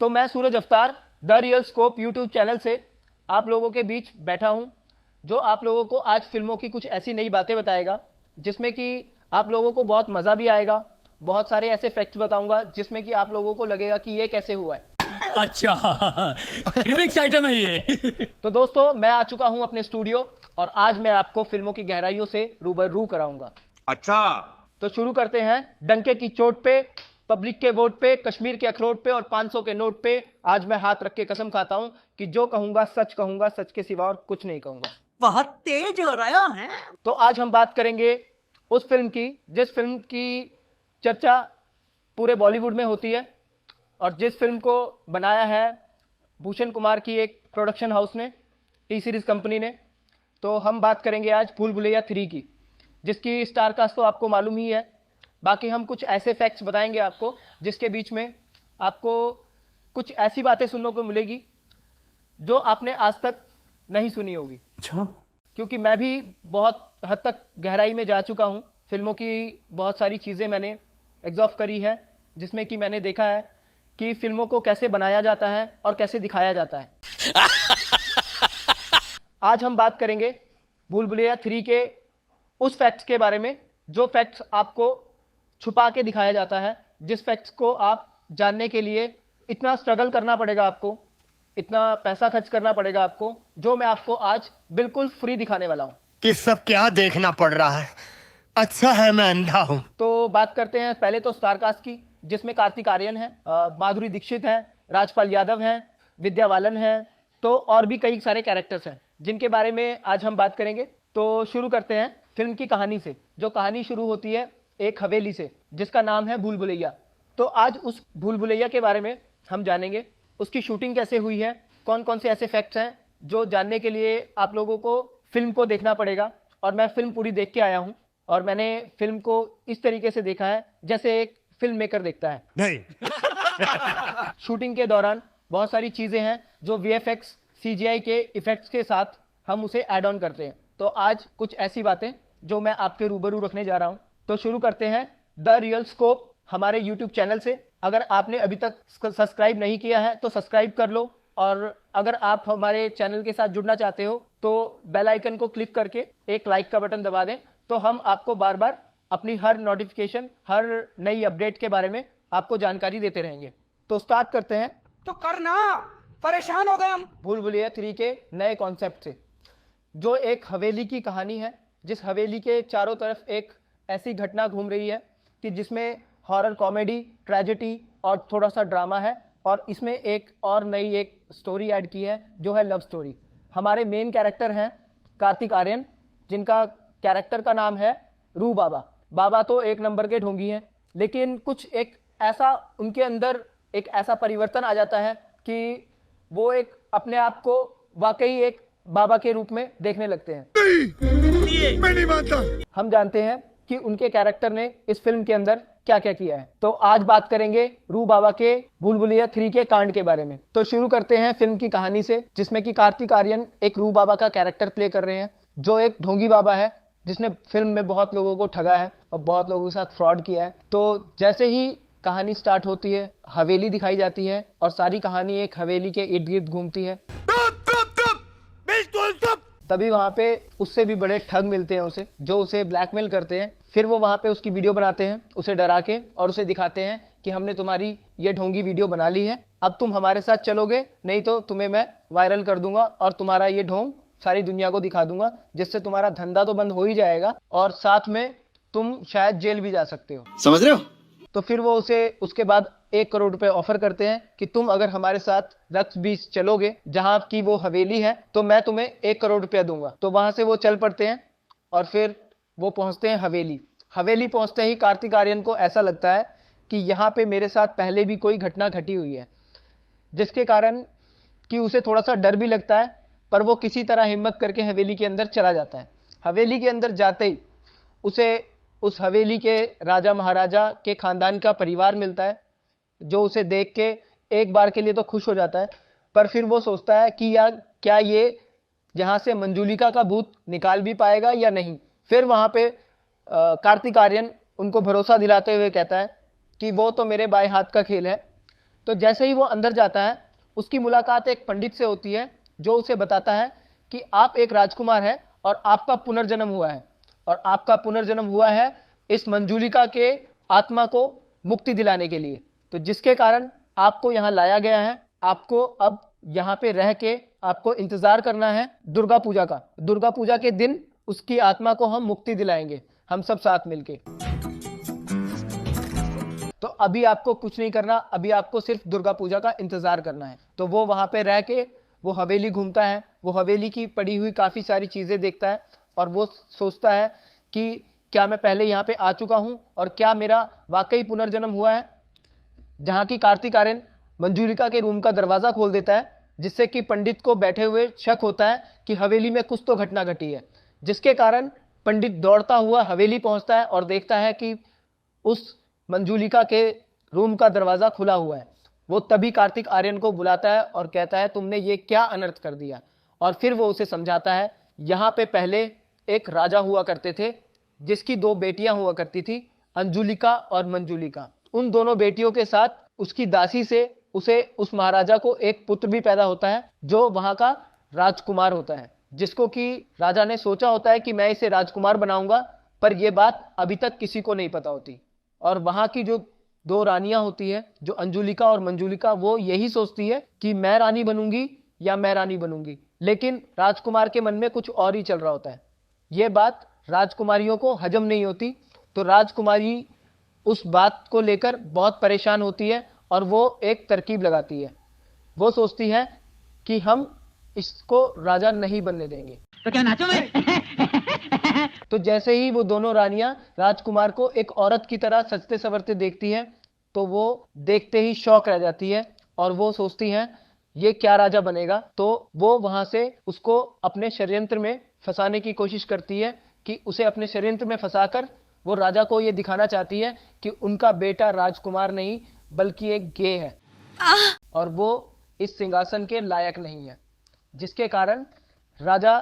तो मैं Suraj Aftar the real scope YouTube channel से आप लोगों के बीच बैठा हूं, जो आप लोगों को आज फिल्मों की कुछ ऐसी नई बातें बताएगा जिसमें कि आप लोगों को बहुत मज़ा भी आएगा। बहुत सारे ऐसे फैक्ट्स बताऊंगा जिसमें कि आप लोगों को लगेगा कि ये कैसे हुआ है। अच्छा, फिक्स आइटम है ये। तो दोस्तों, मैं आ चुका हूं अपने स्टूडियो और आज मैं आपको फिल्मों की गहराइयों से रूबरू कराऊंगा। अच्छा, तो शुरू करते हैं। डंके की चोट पे, पब्लिक के वोट पे, कश्मीर के अखरोट पे और 500 के नोट पे आज मैं हाथ रख के कसम खाता हूं कि जो कहूंगा, सच के सिवा और कुछ नहीं कहूंगा। बहुत तेज हो रहा है। तो आज हम बात करेंगे उस फिल्म की जिस फिल्म की चर्चा पूरे बॉलीवुड में होती है और जिस फिल्म को बनाया है भूषण कुमार की एक प्रोडक्शन हाउस ने, टी सीरीज कंपनी ने। तो हम बात करेंगे आज भूल भुलैया 3 की, जिसकी स्टार कास्ट तो आपको मालूम ही है। बाकी हम कुछ ऐसे फैक्ट्स बताएंगे आपको जिसके बीच में आपको कुछ ऐसी बातें सुनने को मिलेगी जो आपने आज तक नहीं सुनी होगी। अच्छा, क्योंकि मैं भी बहुत हद तक गहराई में जा चुका हूँ। फिल्मों की बहुत सारी चीज़ें मैंने एग्जॉर्व करी है, जिसमें कि मैंने देखा है कि फिल्मों को कैसे बनाया जाता है और कैसे दिखाया जाता है। आज हम बात करेंगे भूल भुलैया 3 के उस फैक्ट्स के बारे में जो फैक्ट्स आपको छुपा के दिखाया जाता है, जिस फैक्ट्स को आप जानने के लिए इतना स्ट्रगल करना पड़ेगा, आपको इतना पैसा खर्च करना पड़ेगा आपको, जो मैं आपको आज बिल्कुल फ्री दिखाने वाला हूँ। कि सब क्या देखना पड़ रहा है। अच्छा है मैं अंधा हूं। तो बात करते हैं पहले तो स्टार कास्ट की, जिसमें कार्तिक आर्यन है, माधुरी दीक्षित है, राजपाल यादव हैं, विद्या बालन है, तो और भी कई सारे कैरेक्टर्स हैं जिनके बारे में आज हम बात करेंगे। तो शुरू करते हैं फिल्म की कहानी से। जो कहानी शुरू होती है एक हवेली से जिसका नाम है भूल भुलैया। तो आज उस भूल भुलैया के बारे में हम जानेंगे, उसकी शूटिंग कैसे हुई है, कौन कौन से ऐसे फैक्ट्स हैं जो जानने के लिए आप लोगों को फिल्म को देखना पड़ेगा। और मैं फिल्म पूरी देख के आया हूँ और मैंने फिल्म को इस तरीके से देखा है जैसे एक फिल्म मेकर देखता है। नहीं। शूटिंग के दौरान बहुत सारी चीज़ें हैं जो VFX CGI के इफेक्ट्स के साथ हम उसे ऐड ऑन करते हैं। तो आज कुछ ऐसी बातें जो मैं आपके रूबरू रखने जा रहा हूँ। तो शुरू करते हैं द रियल स्कोप हमारे यूट्यूब चैनल से। अगर आपने अभी तक सब्सक्राइब नहीं किया है तो सब्सक्राइब कर लो, और अगर आप हमारे चैनल के साथ जुड़ना चाहते हो तो बेल आइकन को क्लिक करके एक लाइक का बटन दबा दें, तो हम आपको बार बार अपनी हर नोटिफिकेशन, हर नई अपडेट के बारे में आपको जानकारी देते रहेंगे। तो स्टार्ट करते हैं तो करना, परेशान हो गए हम। भूल भुलैया 3 के नए कॉन्सेप्ट से, जो एक हवेली की कहानी है, जिस हवेली के चारों तरफ एक ऐसी घटना घूम रही है कि जिसमें हॉरर कॉमेडी, ट्रेजेडी और थोड़ा सा ड्रामा है, और इसमें एक और नई एक स्टोरी ऐड की है जो है लव स्टोरी। हमारे मेन कैरेक्टर हैं कार्तिक आर्यन, जिनका कैरेक्टर का नाम है रू बाबा। बाबा तो एक नंबर के ढोंगी हैं, लेकिन कुछ एक ऐसा उनके अंदर एक ऐसा परिवर्तन आ जाता है कि वो एक अपने आप को वाकई एक बाबा के रूप में देखने लगते हैं। मैं नहीं मानता। हम जानते हैं कि उनके कैरेक्टर ने इस फिल्म के अंदर क्या क्या किया है। तो आज बात करेंगे रू बाबा के भूल भुलैया 3 के कांड के बारे में। तो शुरू करते हैं फिल्म की कहानी से, जिसमें कि कार्तिक आर्यन एक रू बाबा का कैरेक्टर प्ले कर रहे हैं, जो एक ढोंगी बाबा है जिसने फिल्म में बहुत लोगों को ठगा है और बहुत लोगों के साथ फ्रॉड किया है। तो जैसे ही कहानी स्टार्ट होती है, हवेली दिखाई जाती है और सारी कहानी एक हवेली के इर्द गिर्द घूमती है। तभी वहाँ पे उससे भी बड़े ठग मिलते हैं उसे, जो उसे ब्लैकमेल करते हैं। फिर वो वहाँ पे उसकी वीडियो बनाते हैं उसे डरा के, और उसे दिखाते हैं कि हमने तुम्हारी ये ढोंगी वीडियो बना ली है, अब तुम हमारे साथ चलोगे, नहीं तो तुम्हें मैं वायरल कर दूंगा और तुम्हारा ये ढोंग सारी दुनिया को दिखा दूंगा, जिससे तुम्हारा धंधा तो बंद हो ही जाएगा और साथ में तुम शायद जेल भी जा सकते हो। समझ रहे हो? तो फिर वो उसे उसके बाद 1 करोड़ रुपए ऑफर करते हैं कि तुम अगर हमारे साथ रक्स बीच चलोगे, जहां की वो हवेली है, तो मैं तुम्हें 1 करोड़ रुपया दूंगा। तो वहां से वो चल पड़ते हैं और फिर वो पहुंचते हैं हवेली। हवेली पहुंचते ही कार्तिक आर्यन को ऐसा लगता है कि यहाँ पे मेरे साथ पहले भी कोई घटना घटी हुई है, जिसके कारण कि उसे थोड़ा सा डर भी लगता है, पर वो किसी तरह हिम्मत करके हवेली के अंदर चला जाता है। हवेली के अंदर जाते ही उसे उस हवेली के राजा महाराजा के खानदान का परिवार मिलता है, जो उसे देख के एक बार के लिए तो खुश हो जाता है, पर फिर वो सोचता है कि यार क्या ये यहाँ से मंजूलिका का भूत निकाल भी पाएगा या नहीं। फिर वहाँ पे कार्तिक आर्यन उनको भरोसा दिलाते हुए कहता है कि वो तो मेरे बाएं हाथ का खेल है, तो जैसे ही वो अंदर जाता है, उसकी मुलाकात एक पंडित से होती है जो उसे बताता है कि आप एक राजकुमार हैं और आपका पुनर्जन्म हुआ है, और आपका पुनर्जन्म हुआ है इस मंजूलिका के आत्मा को मुक्ति दिलाने के लिए। तो जिसके कारण आपको यहाँ लाया गया है। आपको अब यहाँ पे रह के आपको इंतजार करना है दुर्गा पूजा का। दुर्गा पूजा के दिन उसकी आत्मा को हम मुक्ति दिलाएंगे, हम सब साथ मिलके। तो अभी आपको कुछ नहीं करना, अभी आपको सिर्फ दुर्गा पूजा का इंतजार करना है। तो वो वहाँ पे रह के वो हवेली घूमता है, वो हवेली की पड़ी हुई काफ़ी सारी चीज़ें देखता है, और वो सोचता है कि क्या मैं पहले यहाँ पे आ चुका हूँ और क्या मेरा वाकई पुनर्जन्म हुआ है। जहाँ की कार्तिक आर्यन मंजूलिका के रूम का दरवाज़ा खोल देता है, जिससे कि पंडित को बैठे हुए शक होता है कि हवेली में कुछ तो घटना घटी है, जिसके कारण पंडित दौड़ता हुआ हवेली पहुँचता है और देखता है कि उस मंजूलिका के रूम का दरवाज़ा खुला हुआ है। वो तभी कार्तिक आर्यन को बुलाता है और कहता है तुमने ये क्या अनर्थ कर दिया। और फिर वो उसे समझाता है यहाँ पे पहले एक राजा हुआ करते थे जिसकी 2 बेटियां हुआ करती थी, अंजुलिका और मंजुलिका। उन दोनों बेटियों के साथ उसकी दासी से उसे उस महाराजा को एक पुत्र भी पैदा होता है जो वहाँ का राजकुमार होता है, जिसको कि राजा ने सोचा होता है कि मैं इसे राजकुमार बनाऊंगा, पर यह बात अभी तक किसी को नहीं पता होती। और वहाँ की जो 2 रानियां होती है, जो अंजुलिका और मंजुलिका, वो यही सोचती है कि मैं रानी बनूंगी या मैं रानी बनूंगी, लेकिन राजकुमार के मन में कुछ और ही चल रहा होता है। ये बात राजकुमारियों को हजम नहीं होती, तो राजकुमारी उस बात को लेकर बहुत परेशान होती है और वो एक तरकीब लगाती है। वो सोचती है कि हम इसको राजा नहीं बनने देंगे। तो क्या नाचो मैं? तो जैसे ही वो दोनों रानियां राजकुमार को एक औरत की तरह सजते संवरते देखती है, तो वो देखते ही शौक रह जाती है और वो सोचती हैं ये क्या राजा बनेगा। तो वो वहां से उसको अपने षड्यंत्र में फंसाने की कोशिश करती है कि उसे अपने षड्यंत्र में फंसाकर वो राजा को ये दिखाना चाहती है कि उनका बेटा राजकुमार नहीं बल्कि एक गे है और वो इस सिंहासन के लायक नहीं है, जिसके कारण राजा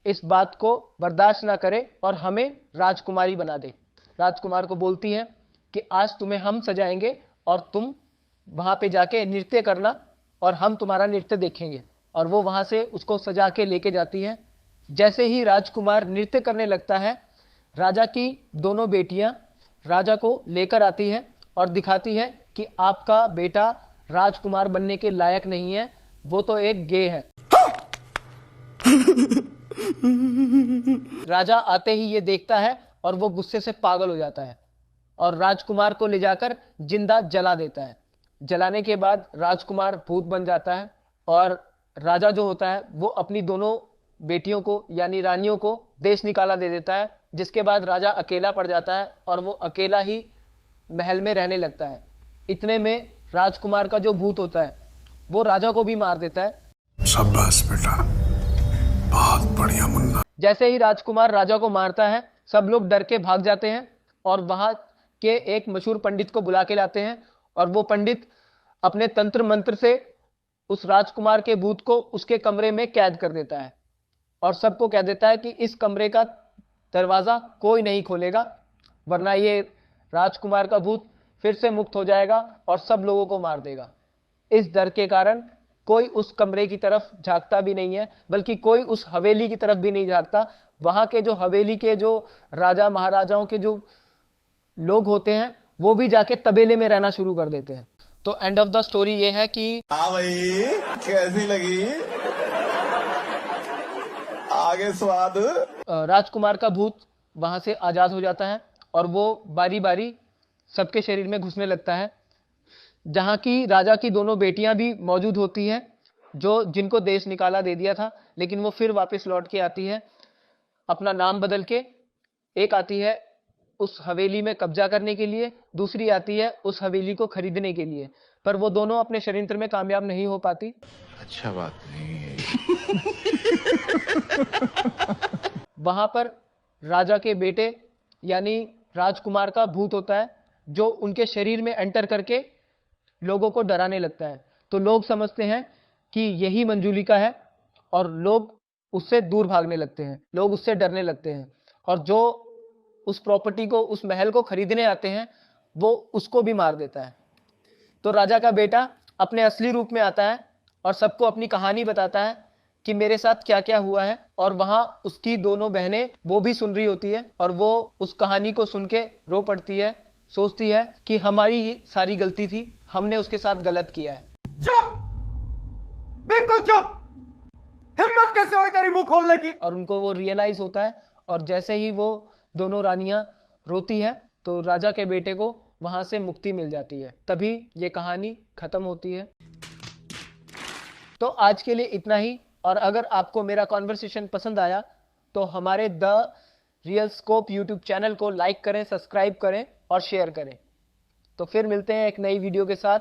इस बात को बर्दाश्त ना करे और हमें राजकुमारी बना दे। राजकुमार को बोलती है कि आज तुम्हें हम सजाएंगे और तुम वहाँ पे जाके नृत्य करना और हम तुम्हारा नृत्य देखेंगे। और वो वहाँ से उसको सजा के लेके जाती है। जैसे ही राजकुमार नृत्य करने लगता है, राजा की दोनों बेटियां राजा को लेकर आती है और दिखाती है कि आपका बेटा राजकुमार बनने के लायक नहीं है, वो तो एक गे है। राजा आते ही ये देखता है और वो गुस्से से पागल हो जाता है और राजकुमार को ले जाकर जिंदा जला देता है। जलाने के बाद राजकुमार भूत बन जाता है और राजा जो होता है वो अपनी दोनों बेटियों को यानी रानियों को देश निकाला दे देता है, जिसके बाद राजा अकेला पड़ जाता है और वो अकेला ही महल में रहने लगता है। इतने में राजकुमार का जो भूत होता है वो राजा को भी मार देता है। शाबाश बेटा, बहुत बढ़िया मुन्ना। जैसे ही राजकुमार राजा को मारता है, सब लोग डर के भाग जाते हैं और वहाँ के एक मशहूर पंडित को बुला के लाते हैं और वो पंडित अपने तंत्र मंत्र से उस राजकुमार के भूत को उसके कमरे में कैद कर देता है और सबको कह देता है कि इस कमरे का दरवाज़ा कोई नहीं खोलेगा, वरना ये राजकुमार का भूत फिर से मुक्त हो जाएगा और सब लोगों को मार देगा। इस डर के कारण कोई उस कमरे की तरफ झांकता भी नहीं है, बल्कि कोई उस हवेली की तरफ भी नहीं झांकता। वहाँ के जो हवेली के जो राजा महाराजाओं के जो लोग होते हैं वो भी जाके तबेले में रहना शुरू कर देते हैं। तो एंड ऑफ द स्टोरी ये है कि हाँ भाई, कैसी लगी? आगे स्वाद। राजकुमार का भूत वहाँ से आज़ाद हो जाता है और वो बारी बारी सबके शरीर में घुसने लगता है। जहाँ की राजा की दोनों बेटियां भी मौजूद होती हैं जो जिनको देश निकाला दे दिया था, लेकिन वो फिर वापस लौट के आती है अपना नाम बदल के। एक आती है उस हवेली में कब्जा करने के लिए, दूसरी आती है उस हवेली को खरीदने के लिए, पर वो दोनों अपने षड्यंत्र में कामयाब नहीं हो पाती। अच्छा बात नहीं है। वहाँ पर राजा के बेटे यानी राजकुमार का भूत होता है जो उनके शरीर में एंटर करके लोगों को डराने लगता है। तो लोग समझते हैं कि यही मंजूलिका है और लोग उससे दूर भागने लगते हैं, लोग उससे डरने लगते हैं और जो उस प्रॉपर्टी को, उस महल को खरीदने आते हैं वो उसको भी मार देता है। तो राजा का बेटा अपने असली रूप में आता है और सबको अपनी कहानी बताता है कि मेरे साथ क्या क्या हुआ है। और वहाँ उसकी दोनों बहनें वो भी सुन रही होती है और वो उस कहानी को सुन के रो पड़ती है, सोचती है कि हमारी ही सारी गलती थी, हमने उसके साथ गलत किया है। चुप, बिल्कुल चुप। हिम्मत कैसे हुई तेरी मुंह खोलने की? और उनको वो रियलाइज होता है और जैसे ही वो दोनों रानियां रोती है तो राजा के बेटे को वहां से मुक्ति मिल जाती है। तभी ये कहानी खत्म होती है। तो आज के लिए इतना ही। और अगर आपको मेरा कॉन्वर्सेशन पसंद आया तो हमारे the real scope YouTube channel को लाइक करें, सब्सक्राइब करें और शेयर करें। तो फिर मिलते हैं एक नई वीडियो के साथ।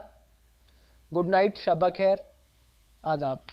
गुड नाइट, शब खैर, आदाब।